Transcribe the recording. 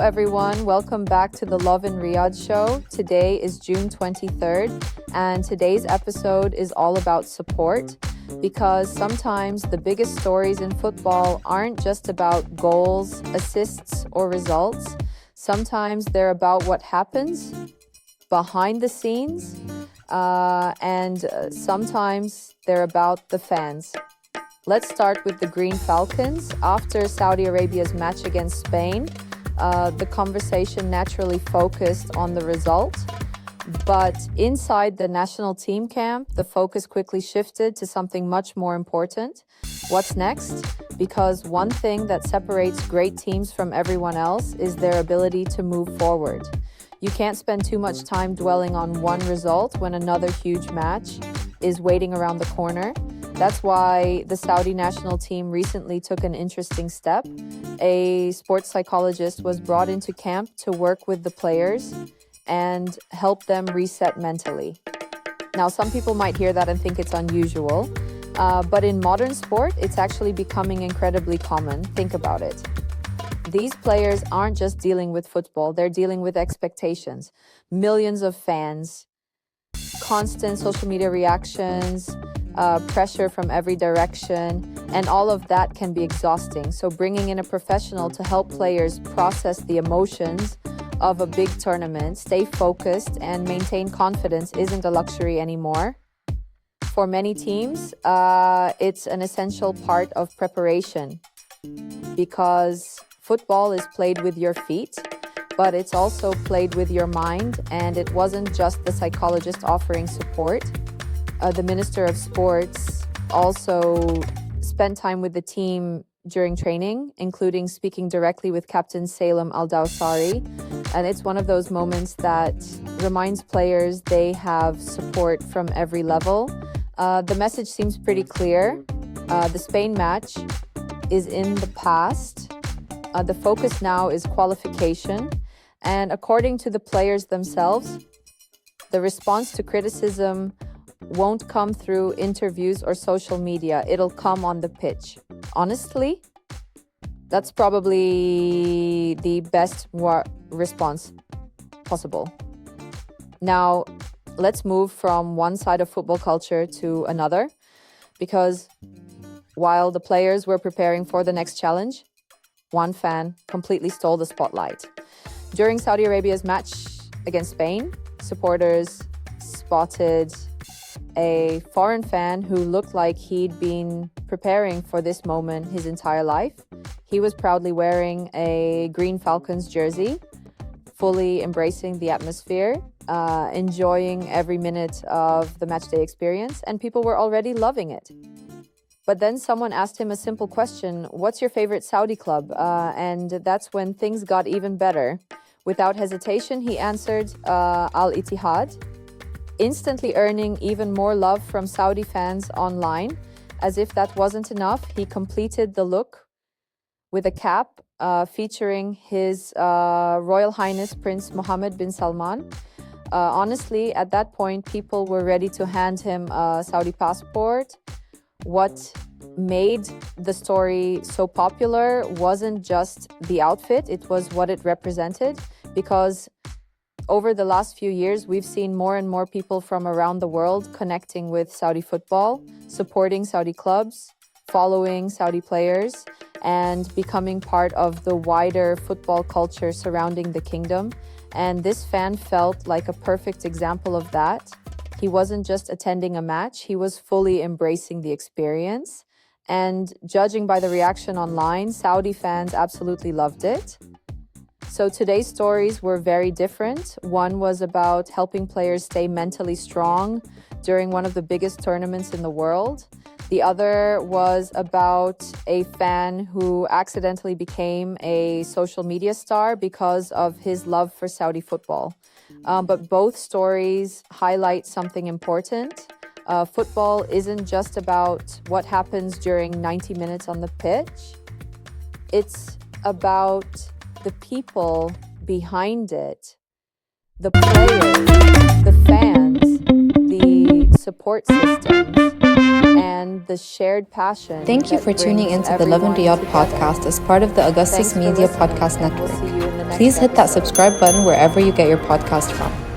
everyone. Welcome back to the Love in Riyadh show. Today is June 23rd, and today's episode is all about support because sometimes the biggest stories in football aren't just about goals, assists, or results. Sometimes they're about what happens behind the scenes, and sometimes they're about the fans. Let's start with the Green Falcons. After Saudi Arabia's match against Spain, the conversation naturally focused on the result. But inside the national team camp, the focus quickly shifted to something much more important. What's next? Because one thing that separates great teams from everyone else is their ability to move forward. You can't spend too much time dwelling on one result when another huge match is waiting around the corner. That's why the Saudi national team recently took an interesting step. A sports psychologist was brought into camp to work with the players and help them reset mentally. Now, some people might hear that and think it's unusual, but in modern sport, it's actually becoming incredibly common. Think about it. These players aren't just dealing with football, they're dealing with expectations, millions of fans, constant social media reactions, pressure from every direction, and all of that can be exhausting. So bringing in a professional to help players process the emotions of a big tournament, stay focused, and maintain confidence isn't a luxury anymore. For many teams, it's an essential part of preparation because football is played with your feet, but it's also played with your mind, and it wasn't just the psychologist offering support. The Minister of Sports also spent time with the team during training, including speaking directly with Captain Salem Al-Dawsari. And it's one of those moments that reminds players they have support from every level. The message seems pretty clear. The Spain match is in the past. The focus now is qualification. And according to the players themselves, the response to criticism won't come through interviews or social media. It'll come on the pitch. Honestly, that's probably the best response possible. Now, let's move from one side of football culture to another, because while the players were preparing for the next challenge, one fan completely stole the spotlight. During Saudi Arabia's match against Spain, supporters spotted a foreign fan who looked like he'd been preparing for this moment his entire life. He was proudly wearing a Green Falcons jersey, fully embracing the atmosphere, enjoying every minute of the matchday experience, and people were already loving it. But then someone asked him a simple question: what's your favorite Saudi club? And that's when things got even better. Without hesitation, he answered Al-Ittihad, instantly earning even more love from Saudi fans online. As if that wasn't enough, he completed the look with a cap featuring His Royal Highness Prince Mohammed bin Salman. Honestly, at that point, people were ready to hand him a Saudi passport. What made the story so popular wasn't just the outfit, it was what it represented, because over the last few years, we've seen more and more people from around the world connecting with Saudi football, supporting Saudi clubs, following Saudi players, and becoming part of the wider football culture surrounding the kingdom. And this fan felt like a perfect example of that. He wasn't just attending a match, he was fully embracing the experience. And judging by the reaction online, Saudi fans absolutely loved it. So today's stories were very different. One was about helping players stay mentally strong during one of the biggest tournaments in the world. The other was about a fan who accidentally became a social media star because of his love for Saudi football. But both stories highlight something important. Football isn't just about what happens during 90 minutes on the pitch. It's about the people behind it, the players, the fans, the support systems, and the shared passion. Thank you for tuning into the Love in Riyadh podcast as part of the Augustus Media Podcast Network. Please hit that subscribe button wherever you get your podcast from.